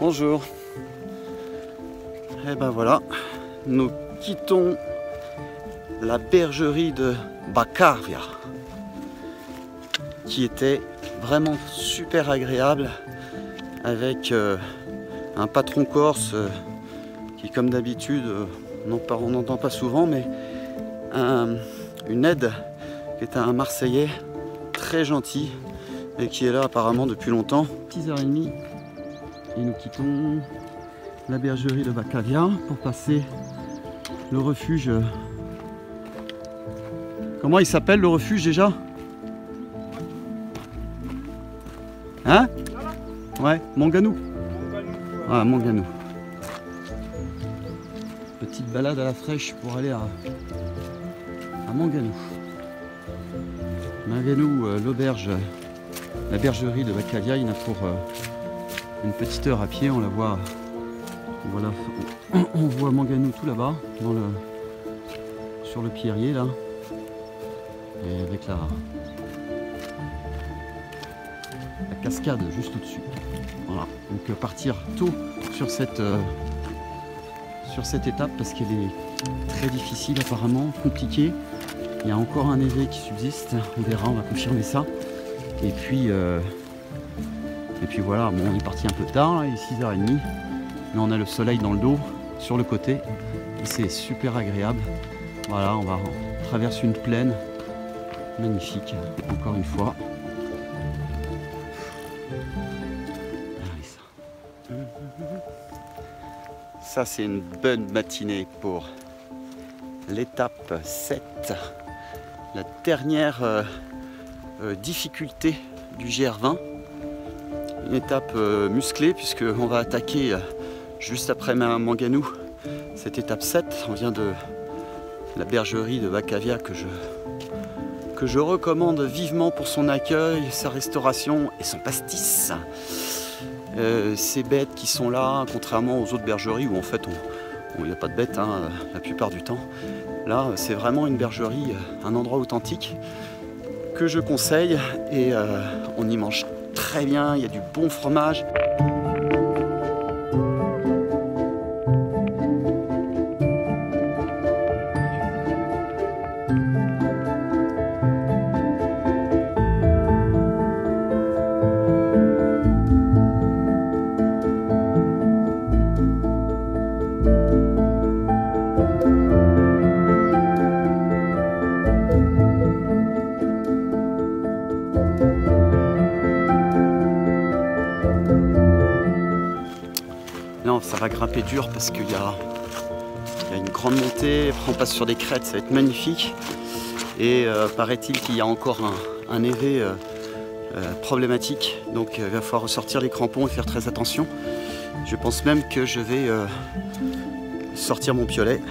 Bonjour. Et ben voilà, nous quittons la bergerie de Bacavia, qui était vraiment super agréable, avec un patron corse qui, comme d'habitude, on n'entend pas souvent, mais une aide qui est un Marseillais très gentil et qui est là apparemment depuis longtemps. 6h30 et nous quittons la bergerie de Bacavia pour passer le refuge. Comment il s'appelle le refuge déjà? Hein? Ouais, Manganou. Ah, Manganou. Petite balade à la fraîche pour aller à Manganou. Manganou, l'auberge, la bergerie de Bacavia, il y en a pour une petite heure à pied. On la voit, voilà, on voit Manganou tout là-bas, sur le pierrier là, et avec la cascade juste au-dessus. Voilà, donc partir tôt sur cette étape parce qu'elle est très difficile apparemment, compliquée. Il y a encore un névé qui subsiste, on verra, on va confirmer ça. Et puis voilà, bon, on est parti un peu tard, là, il est 6h30. Là on a le soleil dans le dos, sur le côté, et c'est super agréable. Voilà, on traverse une plaine magnifique, encore une fois. Ça c'est une bonne matinée pour l'étape 7, la dernière difficulté du GR20. Une étape musclée puisqu'on va attaquer juste après Manganou cette étape 7. On vient de la bergerie de Bacavia que je recommande vivement pour son accueil, sa restauration et son pastis. Ces bêtes qui sont là, contrairement aux autres bergeries où en fait il n'y a pas de bêtes la plupart du temps. Là c'est vraiment une bergerie, un endroit authentique que je conseille et on y mange très bien, il y a du bon fromage. Non, ça va grimper dur parce qu'il y a une grande montée, après on passe sur des crêtes, ça va être magnifique. Et paraît-il qu'il y a encore un névé problématique, donc il va falloir ressortir les crampons et faire très attention. Je pense même que je vais sortir mon piolet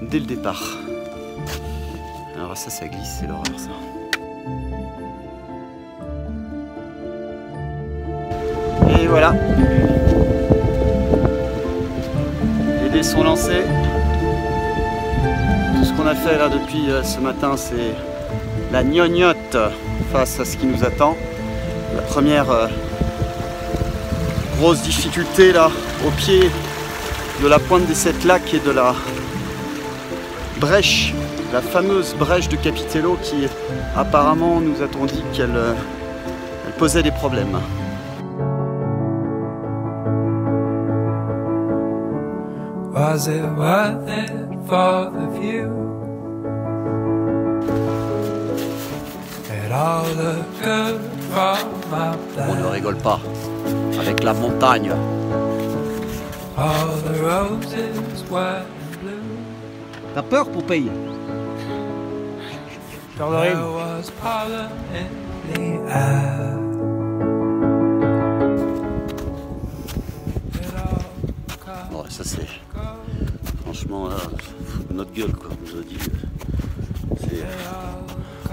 dès le départ. Alors ça glisse, c'est l'horreur ça. Et voilà. Les dés sont lancés. Tout ce qu'on a fait là depuis ce matin, c'est la gnognotte face à ce qui nous attend. La première grosse difficulté là, au pied de la pointe des 7 lacs et de la brèche, la fameuse brèche de Capitello qui apparemment nous a-t-on dit qu'elle posait des problèmes. Was it worth it for the view? It all looked good from up there. On ne rigole pas avec la montagne. All the roses were blue. T'as peur pour payer? There was pollen in the air. Bon, ça c'est franchement là, notre gueule quoi, on nous a dit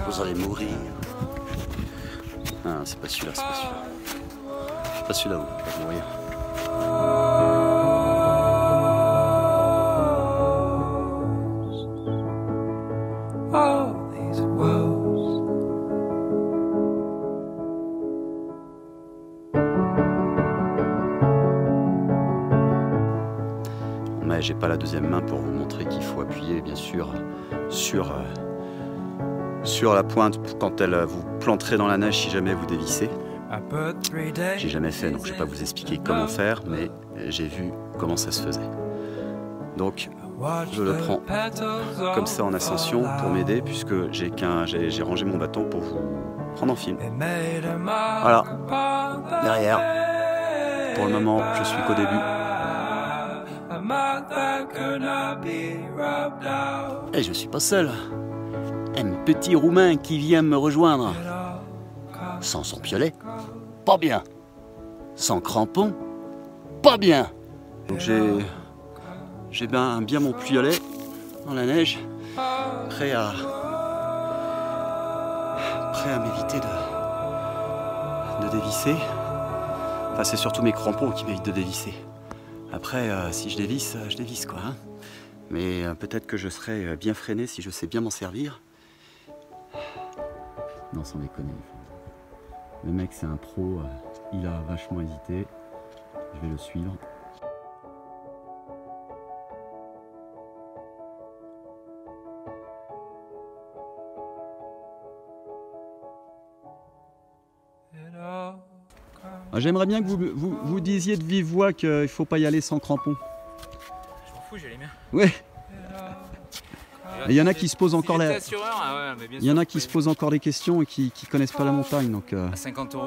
vous allez mourir. Ah, c'est pas celui-là, c'est pas celui-là. C'est pas celui-là où on va mourir. All these woes. Après, j'ai pas la deuxième main pour vous montrer qu'il faut appuyer, bien sûr, sur la pointe quand elle vous planterez dans la neige si jamais vous dévissez. J'ai jamais fait, donc je vais pas vous expliquer comment faire, mais j'ai vu comment ça se faisait. Donc, je le prends comme ça en ascension pour m'aider, puisque j'ai rangé mon bâton pour vous prendre en film. Voilà, derrière. Pour le moment, je suis qu'au début. Et je suis pas seul. Un petit Roumain qui vient me rejoindre. Sans son piolet, pas bien. Sans crampon, pas bien. Donc j'ai bien mon piolet dans la neige, prêt à m'éviter de dévisser. Enfin, c'est surtout mes crampons qui m'évitent de dévisser. Après, si je dévisse quoi. Hein. Mais peut-être que je serai bien freiné si je sais bien m'en servir. Non, sans déconner. Le mec, c'est un pro, il a vachement hésité. Je vais le suivre. J'aimerais bien que vous disiez de vive voix qu'il ne faut pas y aller sans crampons. Je m'en fous, j'ai les miens. Ouais. Il y en a qui se posent encore il y en a qui se posent encore des questions et qui connaissent pas la montagne, donc. À 50 €.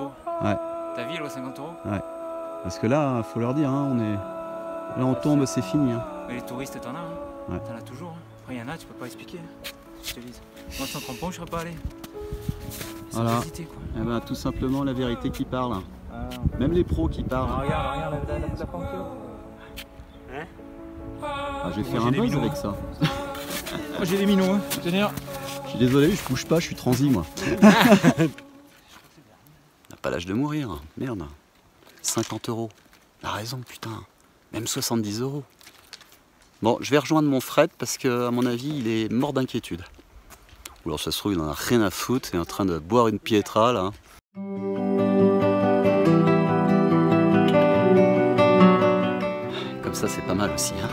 Ouais. Ta ville, 50 €. Ouais. Parce que là, faut leur dire, hein, là on tombe, c'est fini. Hein. Mais les touristes, t'en as. Hein. Ouais. T'en as toujours. Hein. Après, il y en a, tu peux pas expliquer. Je te dis. Moi, sans crampons, je serais pas allé. Voilà. Hésiter, quoi. Eh ben, tout simplement la vérité qui parle. Même les pros qui parlent. Regarde la pente. Hein? Je vais faire un buzz avec ça. Moi j'ai des minots, hein. Tenir. Je suis désolé, je bouge pas, je suis transi moi. On n'a pas l'âge de mourir, merde. 50 €. La raison, putain. Même 70 €. Bon, je vais rejoindre mon Fred parce que, à mon avis, il est mort d'inquiétude. Ou alors ça se trouve, il en a rien à foutre, il est en train de boire une pietra là. Comme ça, c'est pas mal aussi, hein.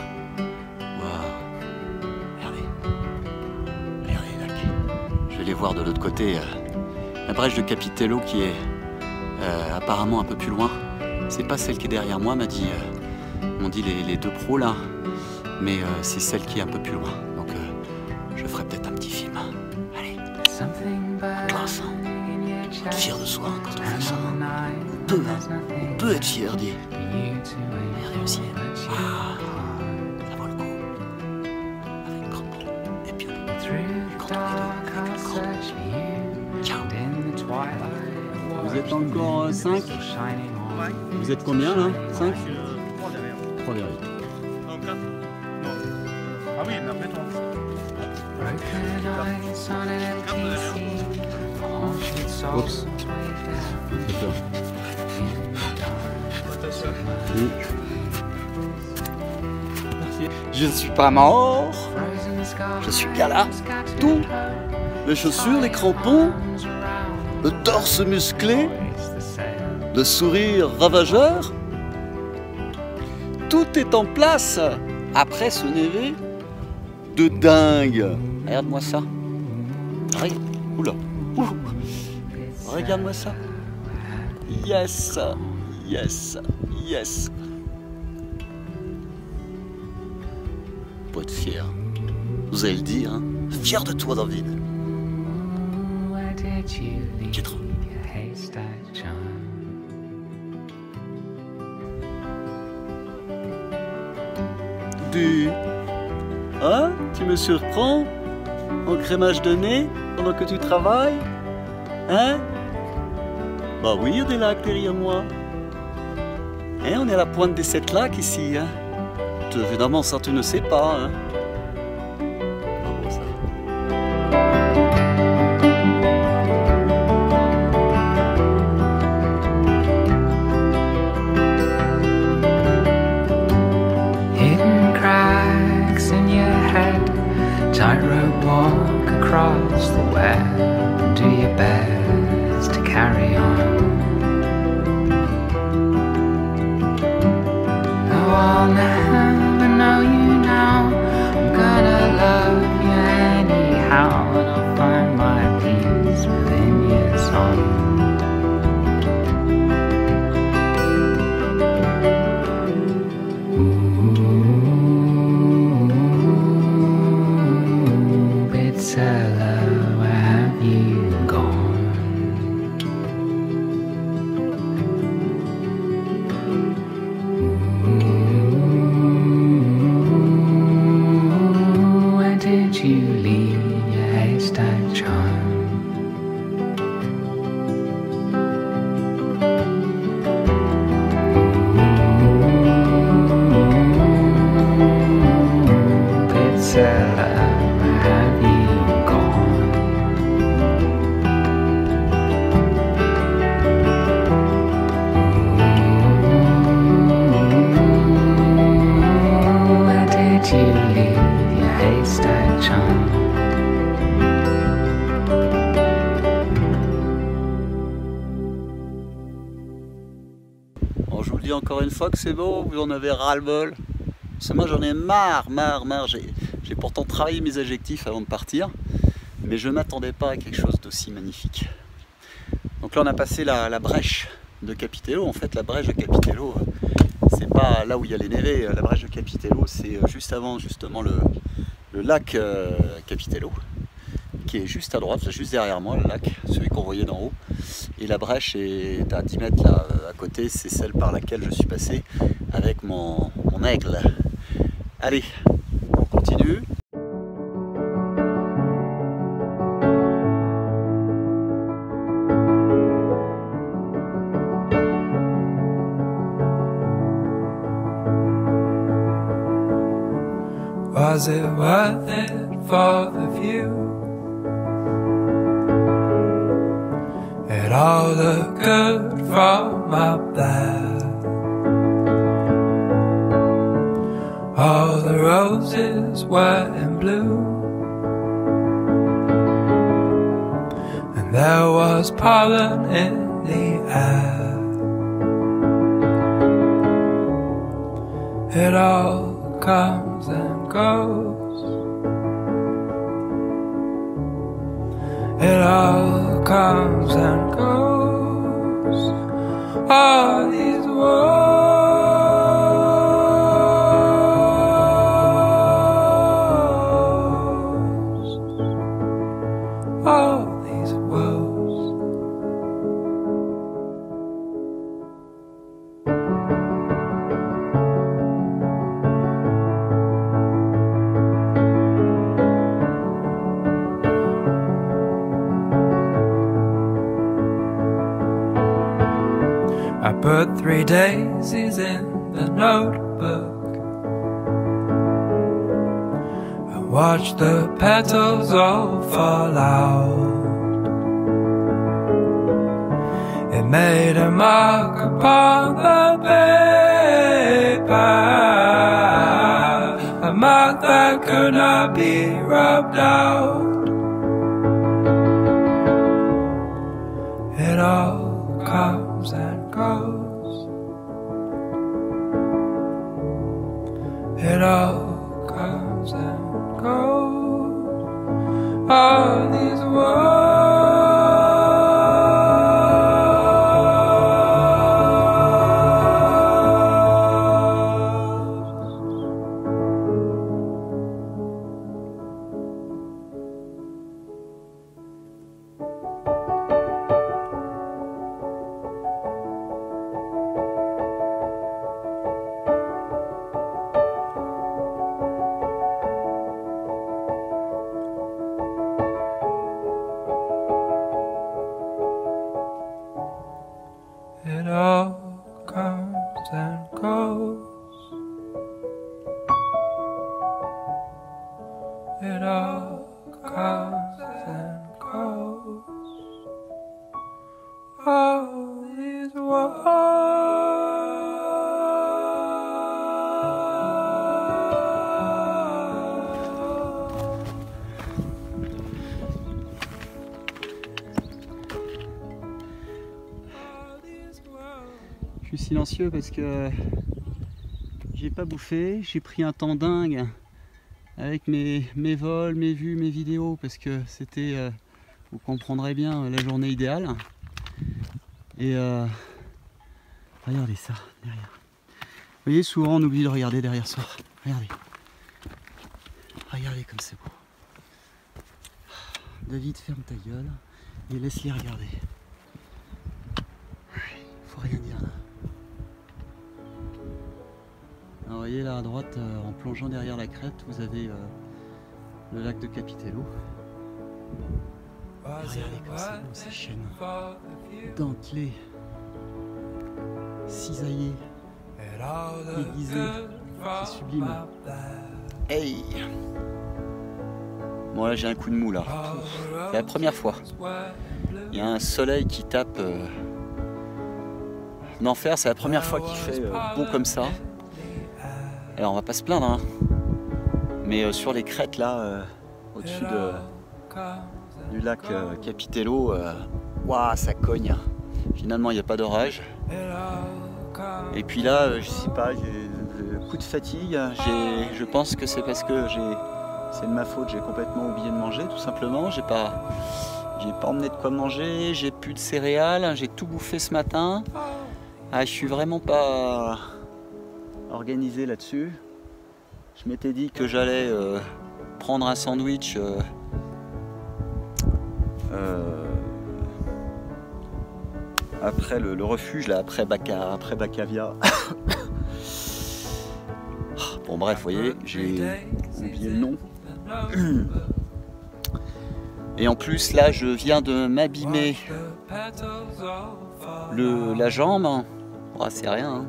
Je vais aller voir de l'autre côté la brèche de Capitello qui est apparemment un peu plus loin. C'est pas celle qui est derrière moi, m'ont dit les deux pros là, mais c'est celle qui est un peu plus loin. Donc je ferai peut-être un petit film. Allez, classe, hein. Fier de soi quand on fait ça. On peut être fier, dis. Regardez le ciel. Ah, ça vaut le coup. Avec crampon et puis quand on est deux. Ciao. Vous êtes encore 5 ? Vous êtes combien là ? 5 ? 3 derrière. Non, 4. Non. Ah oui, mais après toi. 4 derrière. Oups. J'ai peur. Je ne suis pas mort. Je suis bien là. Tout. Les chaussures, les crampons, le torse musclé, le sourire ravageur. Tout est en place après ce névé de dingue. Regarde-moi ça. Oula. Regarde-moi ça. Yes. Yes. Yes. Faut être fier. Vous allez le dire, hein. Fier de toi, David. Pietro. Hein? Tu me surprends en crémage de nez pendant que tu travailles? Hein? Bah oui, il y a des lacs derrière moi. Hein, on est à la pointe des 7 lacs ici. Hein? Évidemment, ça tu ne sais pas. Hein? Tightrope walk across the web. Do your best to carry on. Oh, I'll never know you dit encore une fois que c'est bon, vous en avez ras-le-bol. Parce que moi j'en ai marre. J'ai pourtant travaillé mes adjectifs avant de partir, mais je ne m'attendais pas à quelque chose d'aussi magnifique. Donc là on a passé la brèche de Capitello. En fait la brèche de Capitello, c'est pas là où il y a les névés. La brèche de Capitello, c'est juste avant justement le lac Capitello, qui est juste à droite, juste derrière moi, le lac, celui qu'on voyait d'en haut. Et la brèche est à 10 mètres là à côté, c'est celle par laquelle je suis passé avec mon aigle. Allez, on continue. Was it worth it for the view? It all looked good from up there. All the roses were in bloom, and there was pollen in the air. It all comes and goes. It all comes and goes. All these words. All these woes. I put 3 daisies in the notebook and watched the petals all fall out. It made a mark upon the paper, a mark that could not be rubbed out. It all comes and goes. It all comes and goes. All these words. It all comes and goes. It all comes and goes. All these Je suis silencieux parce que j'ai pas bouffé, j'ai pris un temps dingue avec mes vols, mes vues, mes vidéos, parce que c'était, vous comprendrez bien, la journée idéale. Et regardez ça, derrière. Vous voyez, souvent on oublie de regarder derrière soi. Regardez. Regardez comme c'est beau. David, ferme ta gueule et laisse-les regarder. Faut rien dire là. Alors, vous voyez là à droite, en plongeant derrière la crête, vous avez le lac de Capitello. Regardez comme c'est beau ces chênes dentelés, cisaillés, aiguisés, c'est sublime. Hey! Bon là j'ai un coup de mou là, c'est la première fois. Il y a un soleil qui tape l'enfer, c'est la première fois qu'il fait beau comme ça. Alors on va pas se plaindre, hein. Mais sur les crêtes là, au-dessus du lac Capitello, waouh, ça cogne. Finalement il n'y a pas d'orage. Et puis là, je sais pas, j'ai coup de fatigue. Je pense que c'est parce que c'est de ma faute, j'ai complètement oublié de manger, tout simplement. J'ai pas emmené de quoi manger, j'ai plus de céréales, j'ai tout bouffé ce matin. Ah, je suis vraiment pas organisé là-dessus. Je m'étais dit que j'allais prendre un sandwich après le refuge, là, après Bacavia. Bon bref, vous voyez, j'ai oublié le nom. Et en plus, là, je viens de m'abîmer la jambe. Oh, c'est rien, hein.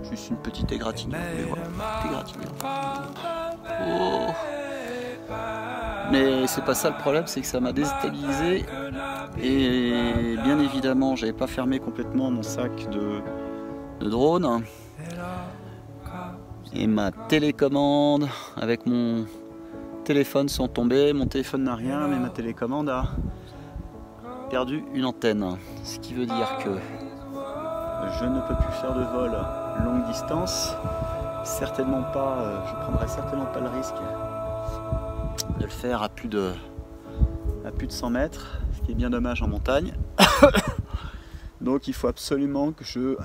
Juste une petite égratignure. Oh. Mais c'est pas ça le problème, c'est que ça m'a déstabilisé. Et bien évidemment, j'avais pas fermé complètement mon sac de drone. Et ma télécommande avec mon téléphone sont tombés. Mon téléphone n'a rien, mais ma télécommande a perdu une antenne. Ce qui veut dire que je ne peux plus faire de vol longue distance. Certainement pas, je prendrai certainement pas le risque de le faire à plus de 100 mètres, ce qui est bien dommage en montagne. Donc il faut absolument que je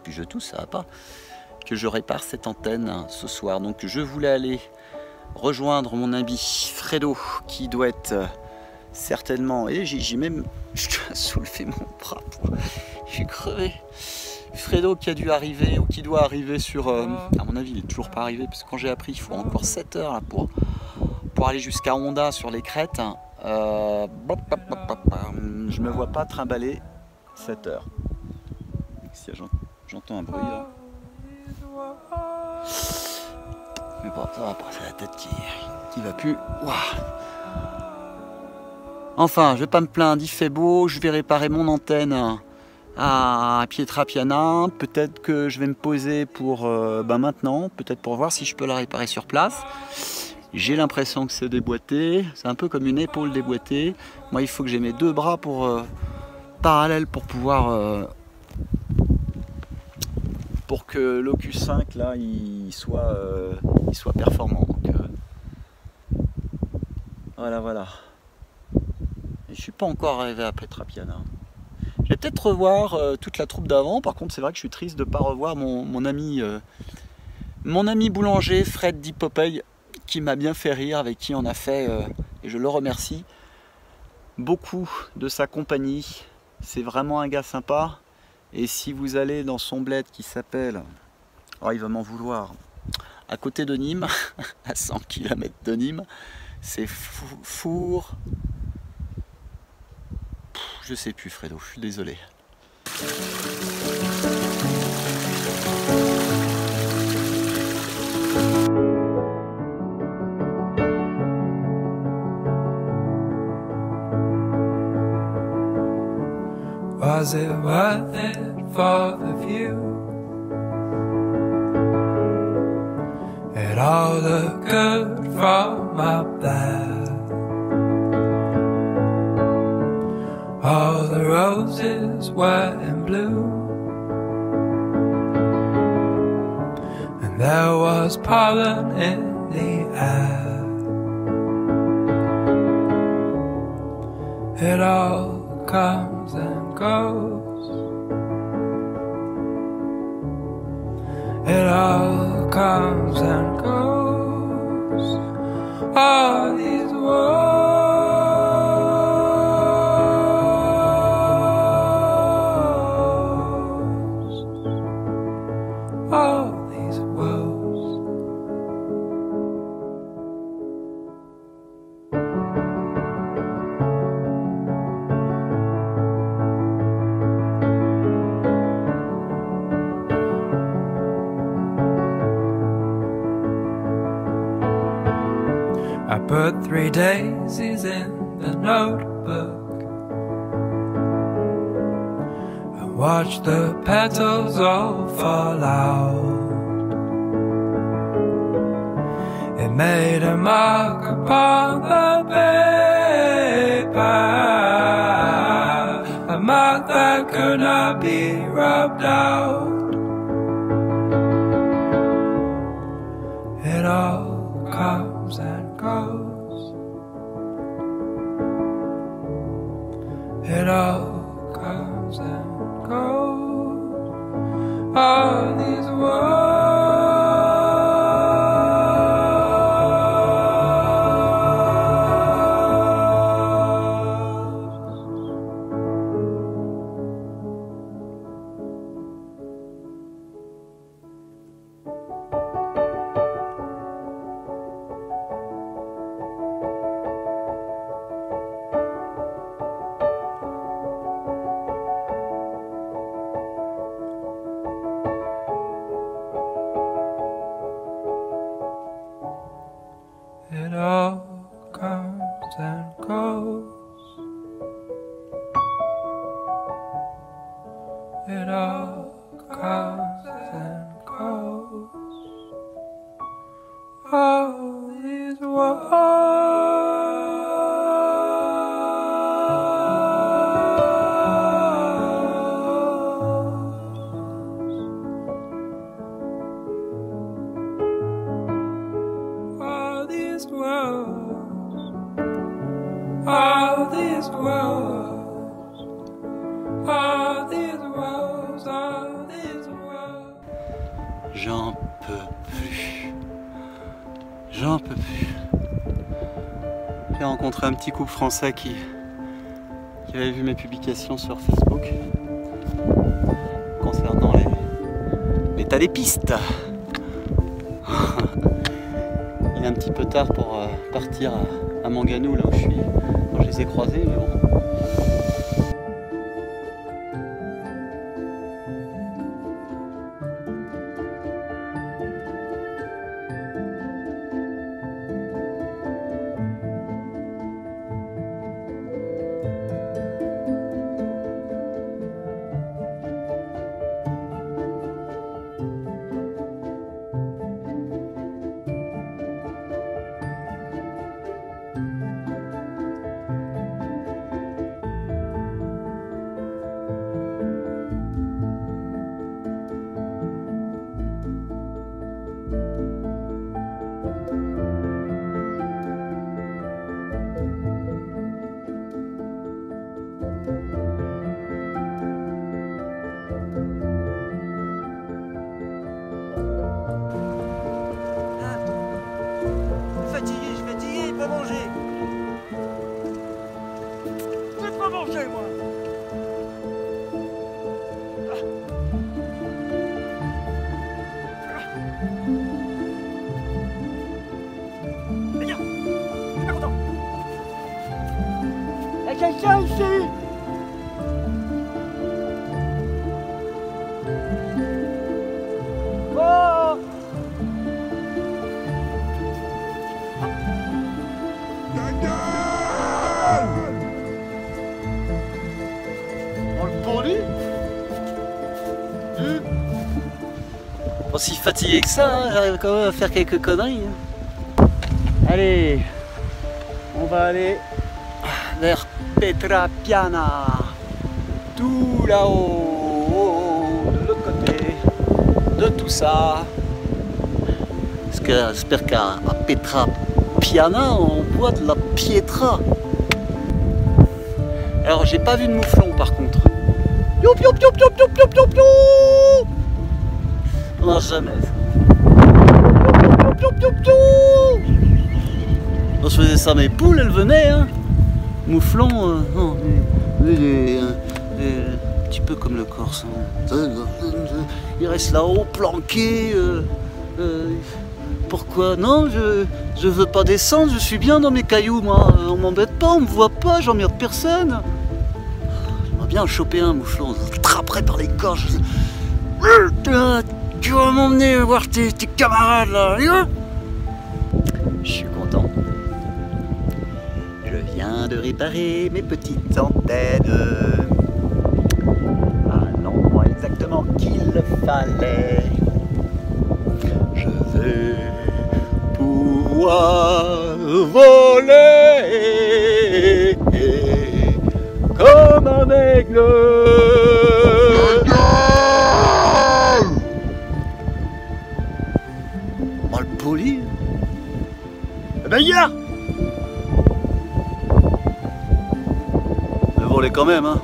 puis je tousse, ça va pas, que je répare cette antenne ce soir. Donc je voulais aller rejoindre mon ami Fredo qui doit être certainement, et j'ai même soulevé mon bras, je suis crevé. Fredo qui a dû arriver ou qui doit arriver sur, à mon avis il n'est toujours pas arrivé parce que quand j'ai appris il faut encore 7 heures là, pour aller jusqu'à Honda sur les crêtes. Je me vois pas trimballer 7 heures. Si j'entends un bruit là. Mais bon, ça va pas, c'est la tête qui va plus. Ouah. Enfin, je vais pas me plaindre, il fait beau, je vais réparer mon antenne à Pietrapiana. Peut-être que je vais me poser pour maintenant, peut-être pour voir si je peux la réparer sur place. J'ai l'impression que c'est déboîté, c'est un peu comme une épaule déboîtée. Moi, il faut que j'ai mes deux bras parallèles pour pouvoir pour que l'Ocus 5 là il soit performant. Donc, voilà. Et je suis pas encore arrivé à Pietrapiana. Je vais peut-être revoir toute la troupe d'avant. Par contre, c'est vrai que je suis triste de ne pas revoir mon ami boulanger Fred Di Popeye, qui m'a bien fait rire, avec qui on a fait, et je le remercie beaucoup de sa compagnie. C'est vraiment un gars sympa. Et si vous allez dans son bled qui s'appelle, oh, il va m'en vouloir, à côté de Nîmes, à 100 km de Nîmes, c'est Four. Je sais plus, Fredo, je suis désolé. Was it worth it for the view? It all looked good from up there. All the roses were in bloom, and there was pollen in the air. It all comes and goes. It all comes and goes. All these words. All these worlds. I put 3 daisies in the notebook and watched the petals all fall out. It made a mark upon the paper, a mouth that could not be rubbed out. It all comes and goes. It all comes and goes. All these words. It all comes and goes. It all comes and goes. All these all these worlds, all these worlds, all these worlds. J'en peux plus. J'en peux plus. J'ai rencontré un petit couple français qui avait vu mes publications sur Facebook concernant l'état des pistes. Il est un petit peu tard pour partir à Manganou, là où je suis, quand je les ai croisés, mais bon. Je suis fatigué, pas manger. Je vais pas manger, moi. Viens, je suis pas content. Il y a quelqu'un ici. Oh! Aussi fatigué que ça, hein, j'arrive quand même à faire quelques conneries. Hein. Allez, on va aller vers Petra Piana, tout là-haut, de l'autre côté de tout ça. J'espère qu'à Petra Piana, on boit de la pietra. Alors, j'ai pas vu de mouflon par contre. Youp, youp, youp, youp, youp, youp, youp, youp. Non, jamais. Quand je faisais ça, mes poules, elles venaient. Hein. Mouflon, non, un petit peu comme le Corse. Hein. Il reste là-haut, planqué. Pourquoi? Non, je veux pas descendre, je suis bien dans mes cailloux, moi. On m'embête pas, on me voit pas, j'emmerde personne. J'aimerais bien choper un mouflon, je le attraperais par les gorges. Tu vas m'emmener voir tes camarades là. Je suis content. Je viens de réparer mes petites antennes à l'endroit exactement qu'il fallait. Je vais pouvoir voler comme un aigle. Oh, le poli. Eh ben, hier. Mais volez quand même, hein.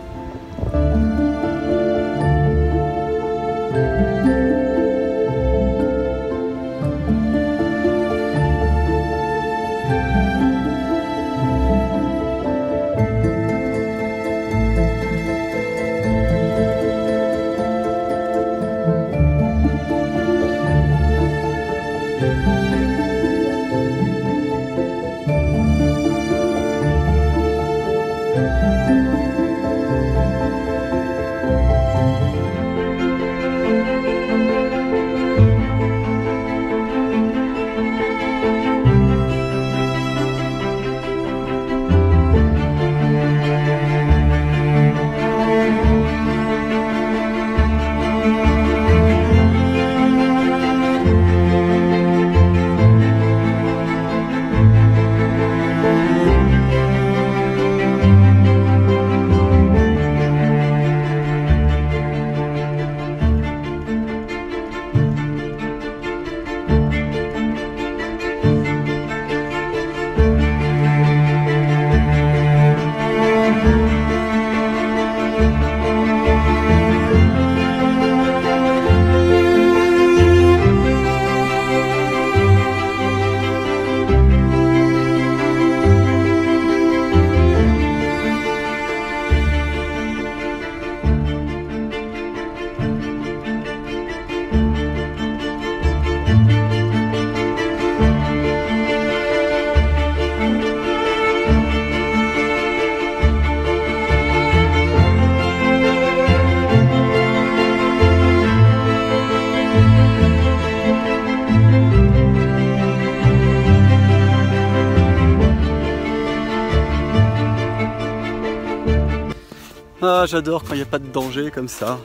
Ah, j'adore quand il n'y a pas de danger comme ça.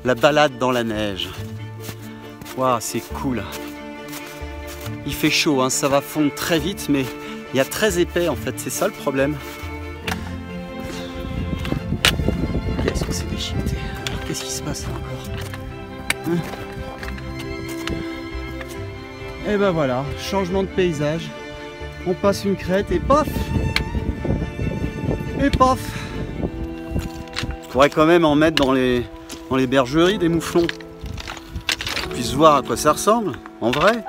La balade dans la neige. Waouh, c'est cool. Il fait chaud, hein, ça va fondre très vite, mais il y a très épais en fait, c'est ça le problème. Qu'est-ce que c'est déchiqueté? Alors qu'est-ce qui se passe là encore, hein? Et ben voilà, changement de paysage. On passe une crête et paf! Et paf! On pourrait quand même en mettre dans les bergeries des mouflons. Qu'on puisse voir à quoi ça ressemble, en vrai.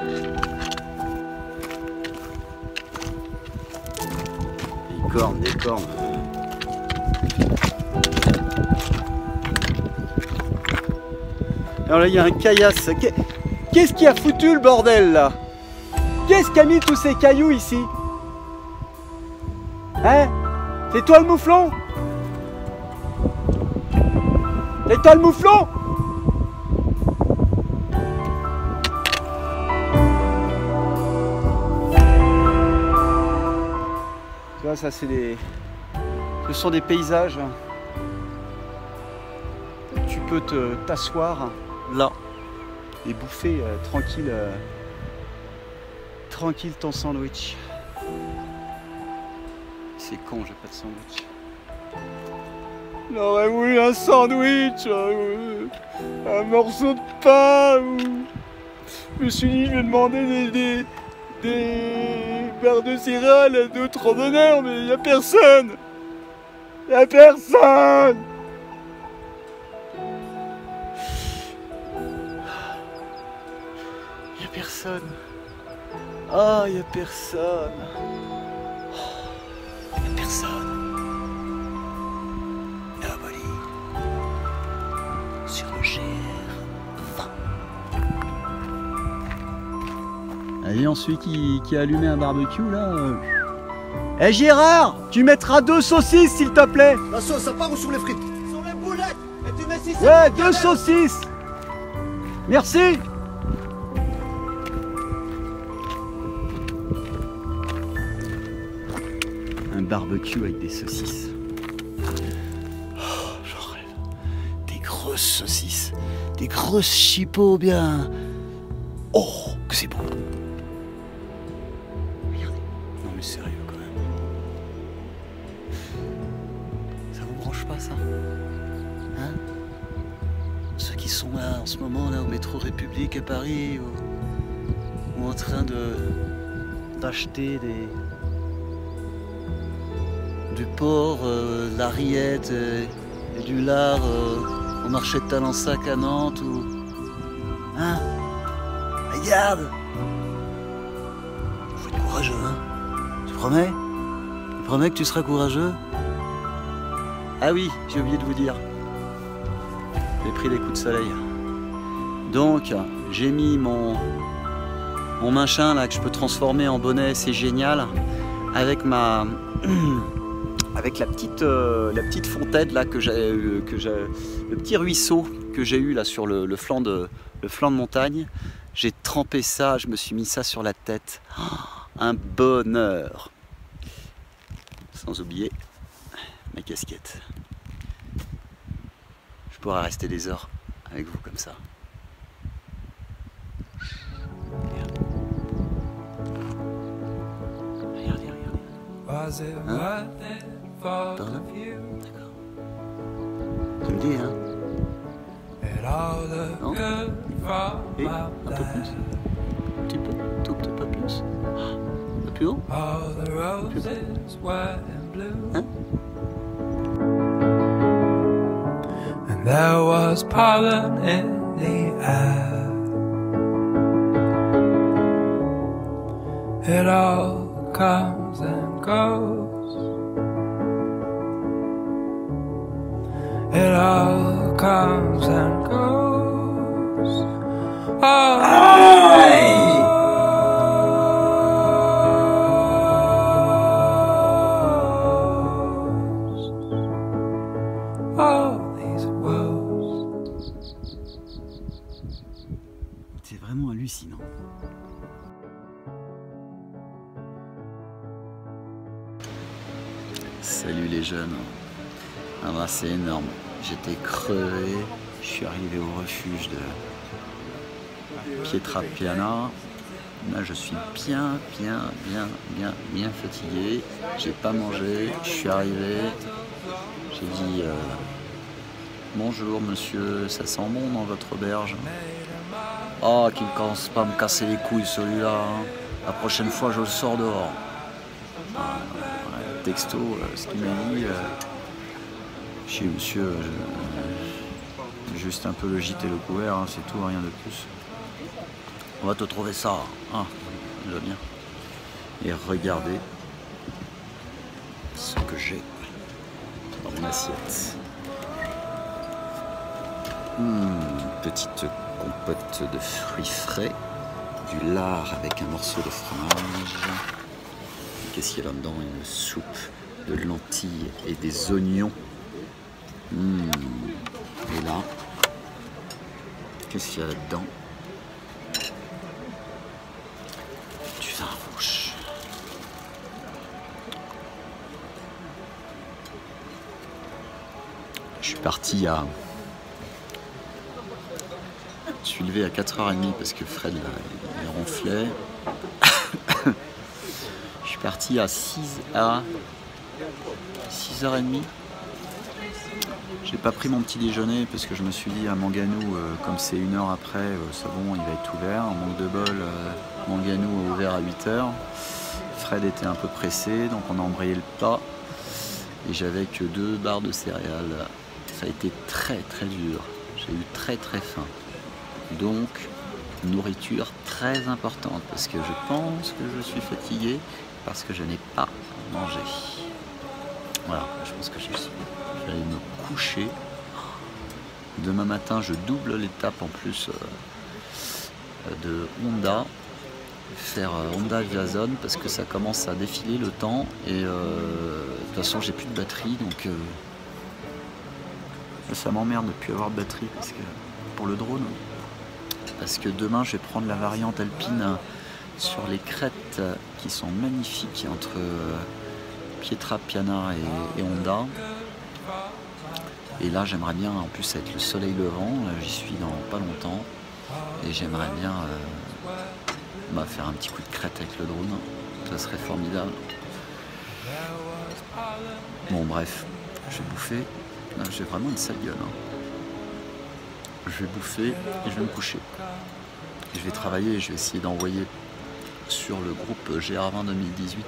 Des cornes, des cornes. Alors là, il y a un caillasse. Qu'est-ce qui a foutu le bordel là? Qu'est-ce qui a mis tous ces cailloux ici? Hein? C'est toi le mouflon? C'est toi le mouflon? Tu vois, ça c'est des... Ce sont des paysages. Tu peux t'asseoir là et bouffer tranquille, tranquille ton sandwich. C'est con, j'ai pas de sandwich. J'aurais voulu un sandwich, un morceau de pain. Je me suis dit, je vais demander des verres de céréales à d'autres randonneurs, mais il n'y a personne. Il n'y a personne. Il n'y a personne. Ah, il n'y a personne. Il n'y a personne. Sur le GR20. Allez, ensuite qui a allumé un barbecue là. Eh Gérard, tu mettras 2 saucisses s'il te plaît. La sauce, ça part ou sur les frites? Sur les boulettes. Et tu mets 6. Ouais, 2 saucisses. Merci. Un barbecue avec des saucisses. Grosses saucisses, des grosses chipots bien. Oh, que c'est bon. Regardez. Non mais sérieux quand même. Ça vaut branche pas ça? Hein? Ceux qui sont là en ce moment là au métro République à Paris ou en train d'acheter du porc, de la rillette et du lard au marché de Talensac à Nantes ou... Hein? Regarde! Faut être courageux, hein? Tu promets? Tu promets que tu seras courageux? Ah oui, j'ai oublié de vous dire. J'ai pris des coups de soleil. Donc, j'ai mis mon machin là que je peux transformer en bonnet, c'est génial. Avec ma... avec la petite fontaine là que j'ai, le petit ruisseau que j'ai eu là sur le flanc de montagne. J'ai trempé ça, je me suis mis ça sur la tête. Oh, un bonheur. Sans oublier ma casquette. Je pourrais rester des heures avec vous comme ça. Regardez. Hein? Par là? D'accord. Tu me dis, hein? Non? Et un peu plus. Un petit peu, tout petit peu plus. Un peu plus haut? Plus bas? Hein? And there was pollen in the air. It all comes and goes. It all comes and goes. All these woes. C'est vraiment hallucinant. Salut les jeunes. Ah bah, c'est énorme. J'étais crevé. Je suis arrivé au refuge de Pietrapiana. Là, je suis bien fatigué. J'ai pas mangé. Je suis arrivé. J'ai dit bonjour monsieur, ça sent bon dans votre auberge. Oh, qu'il ne commence pas à me casser les couilles celui-là. Hein. La prochaine fois, je le sors dehors. Texto, ce qu'il m'a dit. Chez monsieur, juste un peu le gîte et le couvert, hein, c'est tout, rien de plus. On va te trouver ça, hein, déjà bien. Et regardez ce que j'ai dans mon assiette. Petite compote de fruits frais, du lard avec un morceau de fromage. Qu'est-ce qu'il y a là-dedans? Une soupe de lentilles et des oignons. Et là, qu'est-ce qu'il y a là-dedans? Du vin rouge. Je suis parti à... Je suis levé à 4h30 parce que Fred il ronflait. Je suis parti à 6h30. J'ai pas pris mon petit déjeuner parce que je me suis dit à Manganou, comme c'est 1 heure après, c'est bon, il va être ouvert. En manque de bol, Manganou a ouvert à 8h. Fred était un peu pressé, donc on a embrayé le pas. Et j'avais que 2 barres de céréales. Ça a été très dur. J'ai eu très faim. Donc, nourriture très importante parce que je pense que je suis fatigué parce que je n'ai pas mangé. Voilà, je pense que je vais aller me coucher. Demain matin, je double l'étape en plus de Honda. Faire Honda via zone parce que ça commence à défiler le temps et de toute façon j'ai plus de batterie donc ça m'emmerde de ne plus avoir de batterie parce que, pour le drone. Parce que demain je vais prendre la variante alpine sur les crêtes qui sont magnifiques entre Pietrapiana et Honda. Et là j'aimerais bien en plus avec le soleil levant, j'y suis dans pas longtemps et j'aimerais bien faire un petit coup de crête avec le drone, ça serait formidable. Bon bref, Je vais bouffer. J'ai vraiment une sale gueule. Hein. Je vais bouffer et je vais me coucher. Je vais travailler et je vais essayer d'envoyer sur le groupe GR20 2018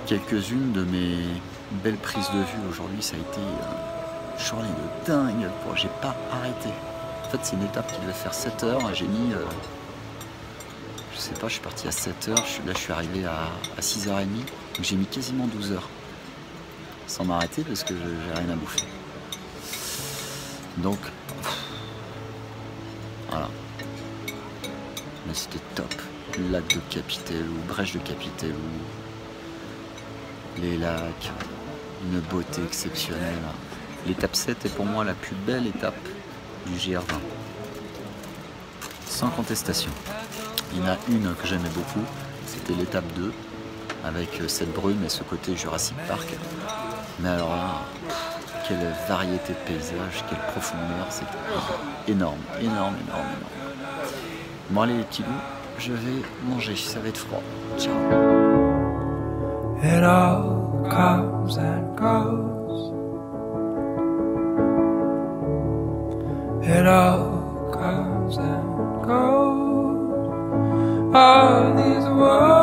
quelques-unes de mes belles prises de vue. Aujourd'hui, ça a été une journée de dingue. J'ai pas arrêté. En fait, c'est une étape qui devait faire 7 heures. J'ai mis, je sais pas, je suis parti à 7 heures. Là, je suis arrivé à 6h30. Donc, j'ai mis quasiment 12 heures sans m'arrêter parce que j'ai rien à bouffer. Donc, voilà. Mais c'était top. Lac de Capitelou, brèche de Capitelou, les lacs, une beauté exceptionnelle. L'étape 7 est pour moi la plus belle étape du GR20. Sans contestation. Il y en a une que j'aimais beaucoup, c'était l'étape 2, avec cette brume et ce côté Jurassic Park. Mais alors là, quelle variété de paysages, quelle profondeur, c'est énorme, énorme, énorme, énorme. Bon allez les petits loups, je vais manger, ça va être froid. Ciao. It all comes and goes. It all comes and goes. All these words